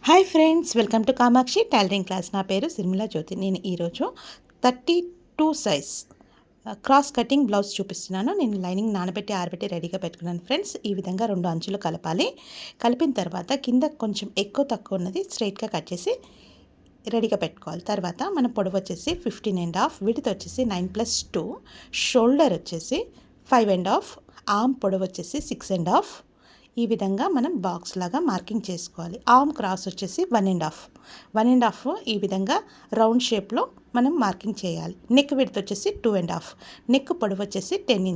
Hi friends, welcome to Kamakshi tailoring class. నా పేరు సిరిమిలా జ్యోతి. నేను ఈరోజు 32 సైజ్ క్రాస్ కటింగ్ బ్లౌజ్ చూపిస్తున్నాను. నేను లైనింగ్ నానబెట్టి ఆరబెట్టి రెడీగా పెట్టుకున్నాను ఫ్రెండ్స్. ఈ విధంగా 2 అంచులు కలపాలి. కలిపిన తర్వాత కింద కొంచెం ఎక్కువ తక్కువ ఉన్నది స్ట్రైట్గా కట్ చేసి రెడీగా పెట్టుకోవాలి. తర్వాత మన పొడవు వచ్చేసి 15.5, విడ్త్ వచ్చేసి 9+2, షోల్డర్ వచ్చేసి 5.5, ఆర్మ్ పొడవు వచ్చేసి 6.5. ఈ విధంగా మనం బాక్స్ లాగా మార్కింగ్ చేసుకోవాలి. ఆర్మ్ క్రాస్ వచ్చేసి 1.5 ఈ విధంగా రౌండ్ షేప్లో మనం మార్కింగ్ చేయాలి. నెక్ విడ్త్ వచ్చేసి 2.5, నెక్ పొడవు వచ్చేసి 10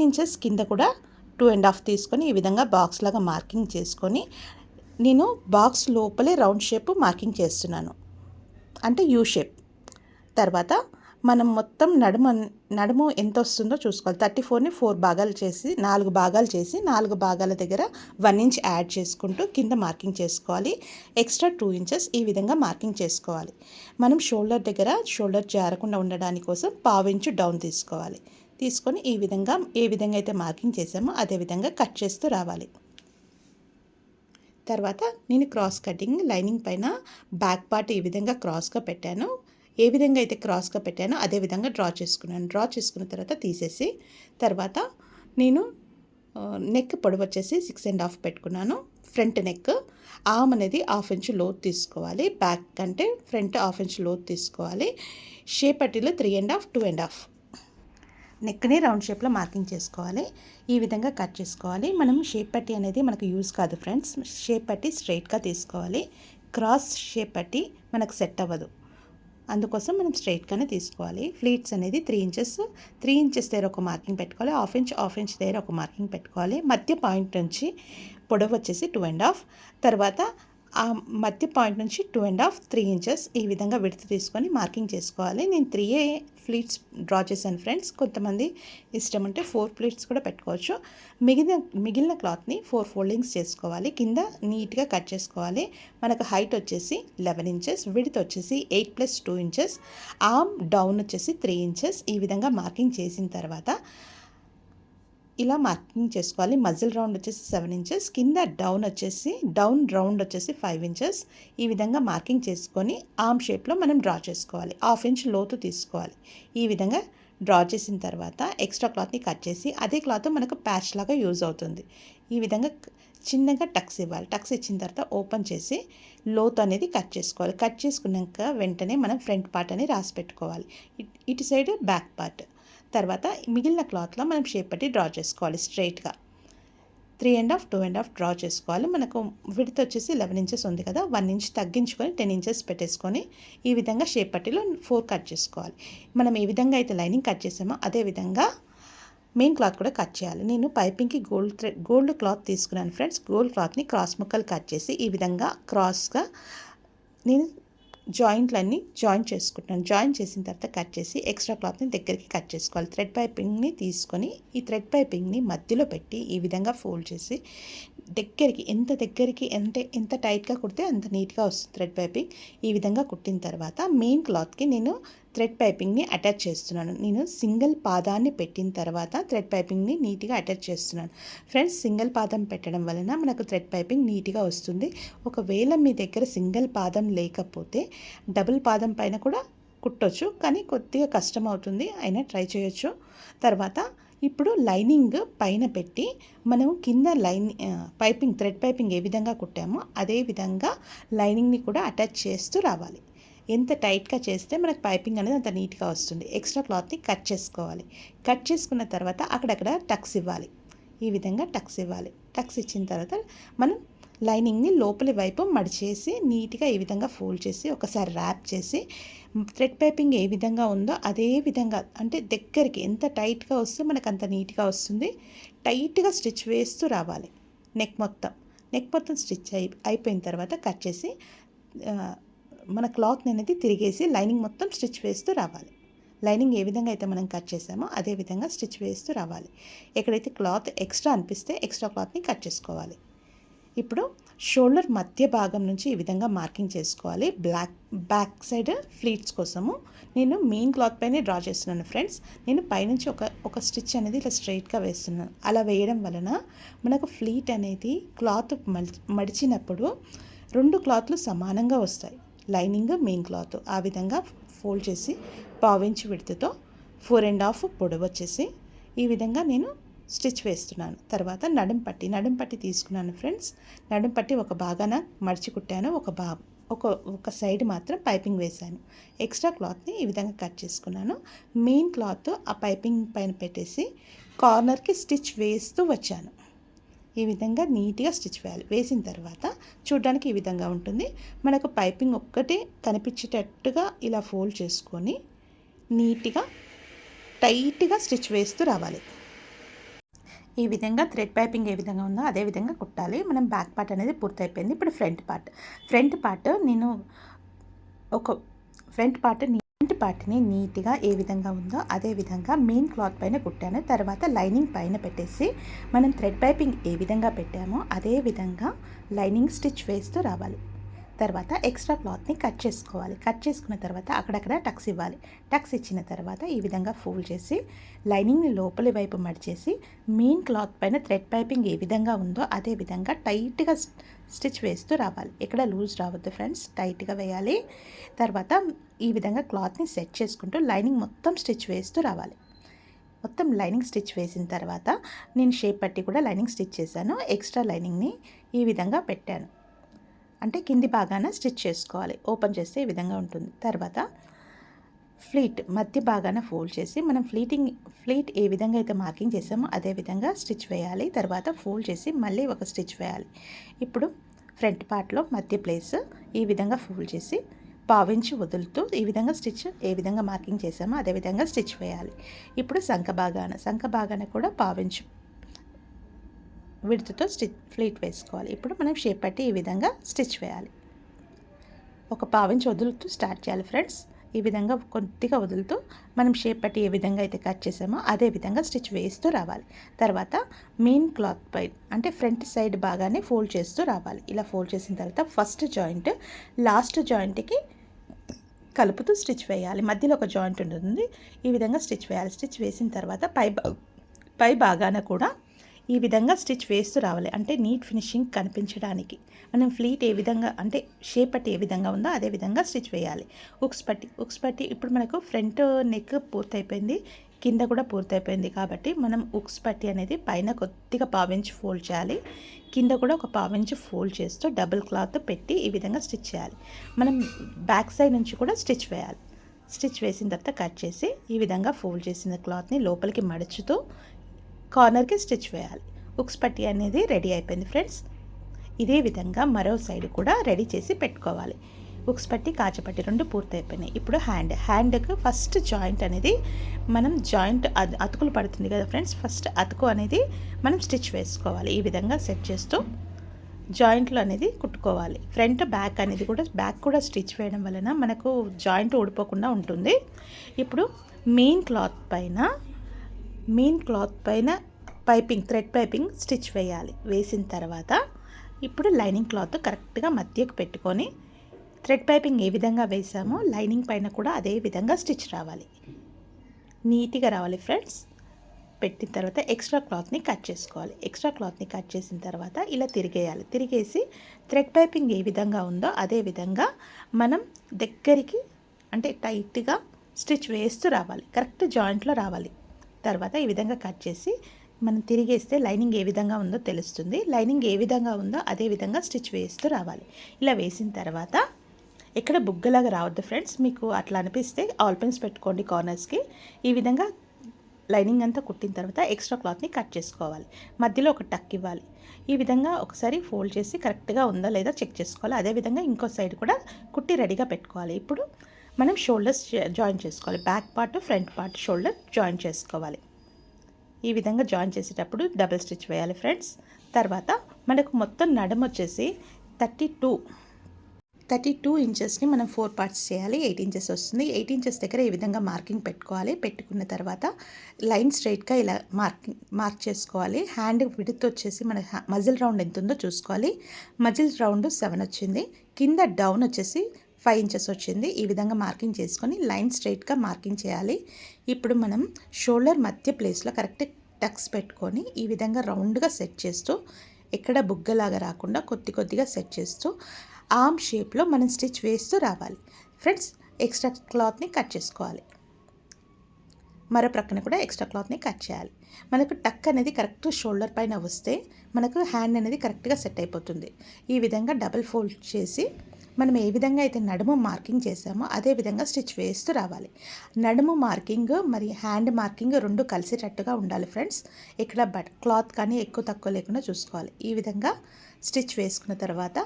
ఇంచెస్ కింద కూడా 2.5 తీసుకొని ఈ విధంగా బాక్స్ లాగా మార్కింగ్ చేసుకొని నేను బాక్స్ లోపలే రౌండ్ షేప్ మార్కింగ్ చేస్తున్నాను, అంటే యూ షేప్. తర్వాత మనం మొత్తం నడుము ఎంత వస్తుందో చూసుకోవాలి. 34ని 4 భాగాలు చేసి 4 భాగాలు చేసి 4 భాగాల దగ్గర 1 ఇంచ్ యాడ్ చేసుకుంటూ కింద మార్కింగ్ చేసుకోవాలి. ఎక్స్ట్రా 2 ఇంచెస్ ఈ విధంగా మార్కింగ్ చేసుకోవాలి. మనం షోల్డర్ దగ్గర షోల్డర్ జారకుండా ఉండడానికి కోసం 1/2 ఇంచు డౌన్ తీసుకోవాలి. తీసుకొని ఈ విధంగా ఏ విధంగా అయితే మార్కింగ్ చేసామో అదే విధంగా కట్ చేస్తూ రావాలి. తర్వాత నేను క్రాస్ కటింగ్ లైనింగ్ పైన బ్యాక్ పార్ట్ ఈ విధంగా క్రాస్గా పెట్టాను. ఏ విధంగా అయితే క్రాస్గా పెట్టానో అదే విధంగా డ్రా చేసుకున్నాను. డ్రా చేసుకున్న తర్వాత తీసేసి తర్వాత నేను నెక్ పొడవు వచ్చేసి 6.5 పెట్టుకున్నాను. ఫ్రంట్ నెక్ ఆర్మ్ అనేది 1/2 ఇంచు లోతు తీసుకోవాలి. బ్యాక్ అంటే ఫ్రంట్ 1/2 ఇంచు లోతు తీసుకోవాలి. షేప్ పట్టీలు 3.5, 2.5. నెక్ని రౌండ్ షేప్లో మార్కింగ్ చేసుకోవాలి. ఈ విధంగా కట్ చేసుకోవాలి. మనం షేప్ పట్టీ అనేది మనకు యూజ్ కాదు ఫ్రెండ్స్. షేప్ పట్టీ స్ట్రైట్గా తీసుకోవాలి. క్రాస్ షేప్ పట్టీ మనకు సెట్ అవ్వదు, అందుకోసం మనం స్ట్రైట్గానే తీసుకోవాలి. ఫ్లీట్స్ అనేది 3 ఇంచెస్ దగ్గర ఒక మార్కింగ్ పెట్టుకోవాలి. 1/2 ఇంచ్ దగ్గర ఒక మార్కింగ్ పెట్టుకోవాలి. మధ్య పాయింట్ నుంచి పొడవు వచ్చేసి 2.5, తర్వాత ఆ మధ్య పాయింట్ నుంచి 2.5, 3 ఇంచెస్ ఈ విధంగా విడ్త్ తీసుకొని మార్కింగ్ చేసుకోవాలి. నేను 3 ఫ్లీట్స్ డ్రా చేశాను ఫ్రెండ్స్. కొంతమంది ఇష్టం ఉంటే 4 ఫ్లీట్స్ కూడా పెట్టుకోవచ్చు. మిగిలిన క్లాత్ని 4 ఫోల్డింగ్స్ చేసుకోవాలి. కింద నీట్గా కట్ చేసుకోవాలి. మనకు హైట్ వచ్చేసి 11 ఇంచెస్, విడ్త్ వచ్చేసి 8+2 ఇంచెస్, ఆర్మ్ డౌన్ వచ్చేసి 3 ఇంచెస్. ఈ విధంగా మార్కింగ్ చేసిన తర్వాత ఇలా మార్కింగ్ చేసుకోవాలి. మజిల్ రౌండ్ వచ్చేసి 7 ఇంచెస్, కింద డౌన్ రౌండ్ వచ్చేసి 5 ఇంచెస్. ఈ విధంగా మార్కింగ్ చేసుకొని ఆర్మ్ షేప్లో మనం డ్రా చేసుకోవాలి. 1/2 ఇంచ్ లోతు తీసుకోవాలి. ఈ విధంగా డ్రా చేసిన తర్వాత ఎక్స్ట్రా క్లాత్ని కట్ చేసి అదే క్లాత్ మనకు ప్యాచ్ లాగా యూజ్ అవుతుంది. ఈ విధంగా చిన్నగా టక్స్ ఇవ్వాలి. టక్స్ ఇచ్చిన తర్వాత ఓపెన్ చేసి లోతు అనేది కట్ చేసుకోవాలి. కట్ చేసుకున్నాక వెంటనే మనం ఫ్రంట్ పార్ట్ అని రాసి పెట్టుకోవాలి. ఇటు సైడ్ బ్యాక్ పార్ట్. తర్వాత మిగిలిన క్లాత్లో మనం షేప్ పట్టి డ్రా చేసుకోవాలి. స్ట్రైట్గా 3.5, 2.5 డ్రా చేసుకోవాలి. మనకు విడ్త్ వచ్చేసి 11 ఇంచెస్ ఉంది కదా, 1 ఇంచ్ తగ్గించుకొని 10 ఇంచెస్ పెట్టేసుకొని ఈ విధంగా షేప్ పట్టిలో 4 కట్ చేసుకోవాలి. మనం ఏ విధంగా అయితే లైనింగ్ కట్ చేసామో అదే విధంగా మెయిన్ క్లాత్ కూడా కట్ చేయాలి. నేను పైపింగ్కి గోల్డ్ క్లాత్ తీసుకున్నాను ఫ్రెండ్స్. గోల్డ్ క్లాత్ని క్రాస్ ముక్కలు కట్ చేసి ఈ విధంగా క్రాస్గా నేను జాయింట్లన్నీ జాయింట్ చేసుకుంటున్నాను. జాయింట్ చేసిన తర్వాత కట్ చేసి ఎక్స్ట్రా క్లాత్ని దగ్గరికి కట్ చేసుకోవాలి. థ్రెడ్ పైపింగ్ని తీసుకొని ఈ థ్రెడ్ పైపింగ్ని మధ్యలో పెట్టి ఈ విధంగా ఫోల్డ్ చేసి దగ్గరికి అంటే ఎంత టైట్గా కుడితే అంత నీట్గా వస్తుంది థ్రెడ్ పైపింగ్. ఈ విధంగా కుట్టిన తర్వాత మెయిన్ క్లాత్కి నేను థ్రెడ్ పైపింగ్ని అటాచ్ చేస్తున్నాను. నేను సింగిల్ పాదాన్ని పెట్టిన తర్వాత థ్రెడ్ పైపింగ్ని నీట్గా అటాచ్ చేస్తున్నాను ఫ్రెండ్స్. సింగిల్ పాదం పెట్టడం వలన మనకు థ్రెడ్ పైపింగ్ నీట్గా వస్తుంది. ఒకవేళ మీ దగ్గర సింగిల్ పాదం లేకపోతే డబుల్ పాదం పైన కూడా కుట్టొచ్చు, కానీ కొద్దిగా కష్టం అవుతుంది, అయినా ట్రై చేయొచ్చు. తర్వాత ఇప్పుడు లైనింగ్ పైన పెట్టి మనం కింద థ్రెడ్ పైపింగ్ ఏ విధంగా కుట్టామో అదే విధంగా లైనింగ్ని కూడా అటాచ్ చేస్తూ రావాలి. ఎంత టైట్గా చేస్తే మనకు పైపింగ్ అనేది అంత నీట్గా వస్తుంది. ఎక్స్ట్రా క్లాత్ని కట్ చేసుకోవాలి. కట్ చేసుకున్న తర్వాత అక్కడక్కడ టక్స్ ఇవ్వాలి. ఈ విధంగా టక్స్ ఇవ్వాలి. టక్స్ ఇచ్చిన తర్వాత మనం లైనింగ్ని లోపలి వైపు మడిచేసి నీట్గా ఈ విధంగా ఫోల్డ్ చేసి ఒకసారి ర్యాప్ చేసి థ్రెడ్ పైపింగ్ ఏ విధంగా ఉందో అదే విధంగా, అంటే దగ్గరికి ఎంత టైట్గా వస్తే మనకు అంత నీట్గా వస్తుంది. టైట్గా స్టిచ్ వేస్తూ రావాలి. నెక్ మొత్తం స్టిచ్ అయిపోయిన తర్వాత కట్ చేసి మన క్లాత్ అనేది తిరిగేసి లైనింగ్ మొత్తం స్టిచ్ వేస్తూ రావాలి. లైనింగ్ ఏ విధంగా అయితే మనం కట్ చేసామో అదే విధంగా స్టిచ్ వేస్తూ రావాలి. ఎక్కడైతే క్లాత్ ఎక్స్ట్రా అనిపిస్తే ఎక్స్ట్రా క్లాత్ని కట్ చేసుకోవాలి. ఇప్పుడు షోల్డర్ మధ్య భాగం నుంచి ఈ విధంగా మార్కింగ్ చేసుకోవాలి. బ్యాక్ సైడ్ ఫ్లీట్స్ కోసము నేను మెయిన్ క్లాత్ పైనే డ్రా చేస్తున్నాను ఫ్రెండ్స్. నేను పైనుంచి ఒక స్టిచ్ అనేది ఇలా స్ట్రైట్గా వేస్తున్నాను. అలా వేయడం వలన మనకు ఫ్లీట్ అనేది క్లాత్ మడిచినప్పుడు 2 క్లాత్లు సమానంగా వస్తాయి. లైనింగ్ మెయిన్ క్లాత్ ఆ విధంగా ఫోల్డ్ చేసి 1/2 ఇంచ్ విడ్త్తో 4.5 పొడవు వచ్చేసి ఈ విధంగా నేను స్టిచ్ వేస్తున్నాను. తర్వాత నడుం పట్టి తీసుకున్నాను ఫ్రెండ్స్. నడుం పట్టి ఒక భాగాన మడిచి కుట్టాను, ఒక సైడ్ మాత్రం పైపింగ్ వేశాను. ఎక్స్ట్రా క్లాత్ని ఈ విధంగా కట్ చేసుకున్నాను. మెయిన్ క్లాత్ ఆ పైపింగ్ పైన పెట్టేసి కార్నర్కి స్టిచ్ వేస్తూ వచ్చాను. ఈ విధంగా నీట్గా స్టిచ్ వేయాలి. వేసిన తర్వాత చూడడానికి ఈ విధంగా ఉంటుంది. మనకు పైపింగ్ ఒక్కటే కనిపించేటట్టుగా ఇలా ఫోల్డ్ చేసుకొని నీట్గా టైట్గా స్టిచ్ వేస్తూ రావాలి. ఈ విధంగా థ్రెడ్ పైపింగ్ ఏ విధంగా ఉందో అదే విధంగా కుట్టాలి. మనం బ్యాక్ పార్ట్ అనేది పూర్తయిపోయింది. ఇప్పుడు ఫ్రంట్ పార్ట్ని నీట్గా ఏ విధంగా ఉందో అదే విధంగా మెయిన్ క్లాత్ పైన కుట్టాను. తర్వాత లైనింగ్ పైన పెట్టేసి మనం థ్రెడ్ పైపింగ్ ఏ విధంగా పెట్టామో అదే విధంగా లైనింగ్ స్టిచ్ వేస్తూ రావాలి. తర్వాత ఎక్స్ట్రా క్లాత్ని కట్ చేసుకోవాలి. కట్ చేసుకున్న తర్వాత అక్కడక్కడ టక్స్ ఇవ్వాలి. టక్స్ ఇచ్చిన తర్వాత ఈ విధంగా ఫోల్డ్ చేసి లైనింగ్ని లోపలి వైపు మడిచేసి మెయిన్ క్లాత్ పైన థ్రెడ్ పైపింగ్ ఏ విధంగా ఉందో అదే విధంగా టైట్గా స్టిచ్ వేస్తూ రావాలి. ఎక్కడ లూజ్ రావద్దు ఫ్రెండ్స్, టైట్గా వేయాలి. తర్వాత ఈ విధంగా క్లాత్ని సెట్ చేసుకుంటూ లైనింగ్ మొత్తం స్టిచ్ వేస్తూ రావాలి. మొత్తం లైనింగ్ స్టిచ్ వేసిన తర్వాత నేను షేప్ పట్టి కూడా లైనింగ్ స్టిచ్ చేశాను. ఎక్స్ట్రా లైనింగ్ని ఈ విధంగా పెట్టాను. అంటే కింది భాగాన స్టిచ్ చేసుకోవాలి. ఓపెన్ చేస్తే ఈ విధంగా ఉంటుంది. తర్వాత మధ్య భాగాన ఫోల్డ్ చేసి మనం ఫ్లీట్ ఏ విధంగా అయితే మార్కింగ్ చేసామో అదే విధంగా స్టిచ్ వేయాలి. తర్వాత ఫోల్డ్ చేసి మళ్ళీ ఒక స్టిచ్ వేయాలి. ఇప్పుడు ఫ్రంట్ పార్ట్లో మధ్య ప్లేస్ ఈ విధంగా ఫోల్డ్ చేసి 1/2 ఇంచ్ వదులుతూ ఈ విధంగా స్టిచ్ ఏ విధంగా మార్కింగ్ చేసామో అదే విధంగా స్టిచ్ వేయాలి. ఇప్పుడు సంఖ భాగాన కూడా 1/2 ఇంచ్ విడ్త్తో ఫ్లీట్ వేసుకోవాలి. ఇప్పుడు మనం షేప్ పట్టి ఈ విధంగా స్టిచ్ వేయాలి. ఒక 1/2 ఇంచ్ వదులుతూ స్టార్ట్ చేయాలి ఫ్రెండ్స్. ఈ విధంగా కొద్దిగా వదులుతూ మనం షేప్ పట్టి ఏ విధంగా అయితే కట్ చేసామో అదే విధంగా స్టిచ్ వేస్తూ రావాలి. తర్వాత మెయిన్ క్లాత్ పై అంటే ఫ్రంట్ సైడ్ భాగాన్ని ఫోల్డ్ చేస్తూ రావాలి. ఇలా ఫోల్డ్ చేసిన తర్వాత ఫస్ట్ జాయింట్ లాస్ట్ జాయింట్కి కలుపుతూ స్టిచ్ వేయాలి. మధ్యలో ఒక జాయింట్ ఉంటుంది, ఈ విధంగా స్టిచ్ వేయాలి. స్టిచ్ వేసిన తర్వాత పై భాగాన కూడా ఈ విధంగా స్టిచ్ వేస్తూ రావాలి. అంటే నీట్ ఫినిషింగ్ కనిపించడానికి మనం ఫ్లీట్ ఏ విధంగా అంటే షేప్ పట్టి ఏ విధంగా ఉందో అదే విధంగా స్టిచ్ వేయాలి. ఉక్స్ పట్టి ఇప్పుడు మనకు ఫ్రంట్ నెక్ పూర్తయిపోయింది, కింద కూడా పూర్తయిపోయింది కాబట్టి మనం ఉక్స్ పట్టి అనేది పైన కొద్దిగా 1/2 ఇంచ్ ఫోల్డ్ చేయాలి. కింద కూడా ఒక 1/2 ఇంచ్ ఫోల్డ్ చేస్తూ డబుల్ క్లాత్ పెట్టి ఈ విధంగా స్టిచ్ చేయాలి. మనం బ్యాక్ సైడ్ నుంచి కూడా స్టిచ్ వేయాలి. స్టిచ్ వేసిన తర్వాత కట్ చేసి ఈ విధంగా ఫోల్డ్ చేసిన క్లాత్ని లోపలికి మడుచుతూ కార్నర్కి స్టిచ్ వేయాలి. ఉక్స్ పట్టి అనేది రెడీ అయిపోయింది ఫ్రెండ్స్. ఇదే విధంగా మరో సైడ్ కూడా రెడీ చేసి పెట్టుకోవాలి. ఉక్స్ పట్టి కాచపట్టి 2 పూర్తయిపోయినాయి. ఇప్పుడు హ్యాండ్కి ఫస్ట్ జాయింట్ అనేది మనం అతుకులు పడుతుంది కదా ఫ్రెండ్స్, ఫస్ట్ అతుకు అనేది మనం స్టిచ్ వేసుకోవాలి. ఈ విధంగా సెట్ చేస్తూ జాయింట్లు అనేది కుట్టుకోవాలి. ఫ్రంట్ బ్యాక్ కూడా స్టిచ్ వేయడం వలన మనకు జాయింట్ ఊడిపోకుండా ఉంటుంది. ఇప్పుడు మెయిన్ క్లాత్ పైన థ్రెడ్ పైపింగ్ స్టిచ్ వేయాలి. వేసిన తర్వాత ఇప్పుడు లైనింగ్ క్లాత్ కరెక్ట్గా మధ్యకు పెట్టుకొని థ్రెడ్ పైపింగ్ ఏ విధంగా వేసామో లైనింగ్ పైన కూడా అదే విధంగా స్టిచ్ రావాలి, నీట్గా రావాలి ఫ్రెండ్స్. పెట్టిన తర్వాత ఎక్స్ట్రా క్లాత్ని కట్ చేసుకోవాలి. ఎక్స్ట్రా క్లాత్ని కట్ చేసిన తర్వాత ఇలా తిరిగేసి థ్రెడ్ పైపింగ్ ఏ విధంగా ఉందో అదే విధంగా మనం దగ్గరికి అంటే టైట్గా స్టిచ్ వేస్తూ రావాలి, కరెక్ట్ జాయింట్లో రావాలి. తర్వాత ఈ విధంగా కట్ చేసి మనం తిరిగేస్తే లైనింగ్ ఏ విధంగా ఉందో తెలుస్తుంది. లైనింగ్ ఏ విధంగా ఉందో అదే విధంగా స్టిచ్ వేస్తూ రావాలి. ఇలా వేసిన తర్వాత ఎక్కడ బుగ్గలాగా రావద్దు ఫ్రెండ్స్. మీకు అట్లా అనిపిస్తే ఆల్ పిన్స్ పెట్టుకోండి కార్నర్స్కి. ఈ విధంగా లైనింగ్ అంతా కుట్టిన తర్వాత ఎక్స్ట్రా క్లాత్ని కట్ చేసుకోవాలి. మధ్యలో ఒక టక్ ఇవ్వాలి. ఈ విధంగా ఒకసారి ఫోల్డ్ చేసి కరెక్ట్గా ఉందా లేదా చెక్ చేసుకోవాలి. అదేవిధంగా ఇంకో సైడ్ కూడా కుట్టి రెడీగా పెట్టుకోవాలి. ఇప్పుడు మనం షోల్డర్స్ జాయిన్ చేసుకోవాలి. Back part front part shoulder join చేసుకోవాలి. ఈ విధంగా జాయిన్ చేసేటప్పుడు డబుల్ స్టిచ్ వేయాలి ఫ్రెండ్స్. తర్వాత మనకు మొత్తం నడుము వచ్చేసి 32 ఇంచెస్ని మనం 4 పార్ట్స్ చేయాలి. 8 ఇంచెస్ వస్తుంది. 8 ఇంచెస్ దగ్గర ఈ విధంగా మార్కింగ్ పెట్టుకోవాలి. పెట్టుకున్న తర్వాత లైన్ స్ట్రైట్గా ఇలా మార్క్ చేసుకోవాలి. హ్యాండ్ విడ్త్ వచ్చేసి మన మజిల్ రౌండ్ ఎంత ఉందో చూసుకోవాలి. మజిల్ రౌండ్ 7 వచ్చింది. కింద డౌన్ వచ్చేసి 5 ఇంచెస్ వచ్చింది. ఈ విధంగా మార్కింగ్ చేసుకొని లైన్ స్ట్రైట్గా మార్కింగ్ చేయాలి. ఇప్పుడు మనం షోల్డర్ మధ్య ప్లేస్లో కరెక్ట్ టక్స్ పెట్టుకొని ఈ విధంగా రౌండ్గా సెట్ చేస్తూ ఎక్కడ బుగ్గలాగా రాకుండా కొద్దిగా సెట్ చేస్తూ ఆర్మ్ షేప్లో మనం స్టిచ్ వేస్తూ రావాలి ఫ్రెండ్స్. ఎక్స్ట్రా క్లాత్ని కట్ చేసుకోవాలి. మరో ప్రక్కన కూడా ఎక్స్ట్రా క్లాత్ని కట్ చేయాలి. మనకు టక్ అనేది కరెక్ట్ షోల్డర్ పైన వస్తే మనకు హ్యాండ్ అనేది కరెక్ట్గా సెట్ అయిపోతుంది. ఈ విధంగా డబుల్ ఫోల్డ్ చేసి మనం ఏ విధంగా అయితే నడుము మార్కింగ్ చేసామో అదే విధంగా స్టిచ్ వేస్తూ రావాలి. నడుము మార్కింగ్ మరి హ్యాండ్ మార్కింగ్ రెండు కలిసేటట్టుగా ఉండాలి ఫ్రెండ్స్. ఇక్కడ క్లాత్ కానీ ఎక్కువ తక్కువ లేకుండా చూసుకోవాలి. ఈ విధంగా స్టిచ్ వేసుకున్న తర్వాత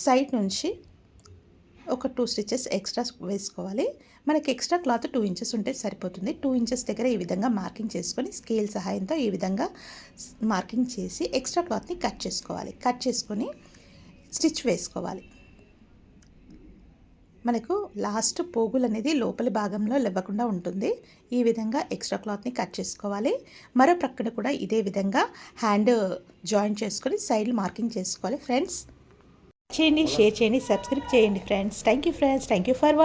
సైడ్ నుంచి ఒక 2 స్టిచెస్ ఎక్స్ట్రా వేసుకోవాలి. మనకి ఎక్స్ట్రా క్లాత్ 2 ఇంచెస్ ఉంటే సరిపోతుంది. 2 ఇంచెస్ దగ్గర ఈ విధంగా మార్కింగ్ చేసుకొని స్కేల్ సహాయంతో ఈ విధంగా మార్కింగ్ చేసి ఎక్స్ట్రా క్లాత్ని కట్ చేసుకోవాలి. కట్ చేసుకొని స్టిచ్ వేసుకోవాలి. మనకు లాస్ట్ పోగులు అనేది లోపలి భాగంలో లేవకుండా ఉంటుంది. ఈ విధంగా ఎక్స్ట్రా క్లాత్ని కట్ చేసుకోవాలి. మరో ప్రక్కన కూడా ఇదే విధంగా హ్యాండ్ జాయిన్ చేసుకొని సైడ్ మార్కింగ్ చేసుకోవాలి ఫ్రెండ్స్. చేయండి, షేర్ చేయండి, సబ్స్క్రైబ్ చేయండి friends. Thank you friends. Thank you for watching.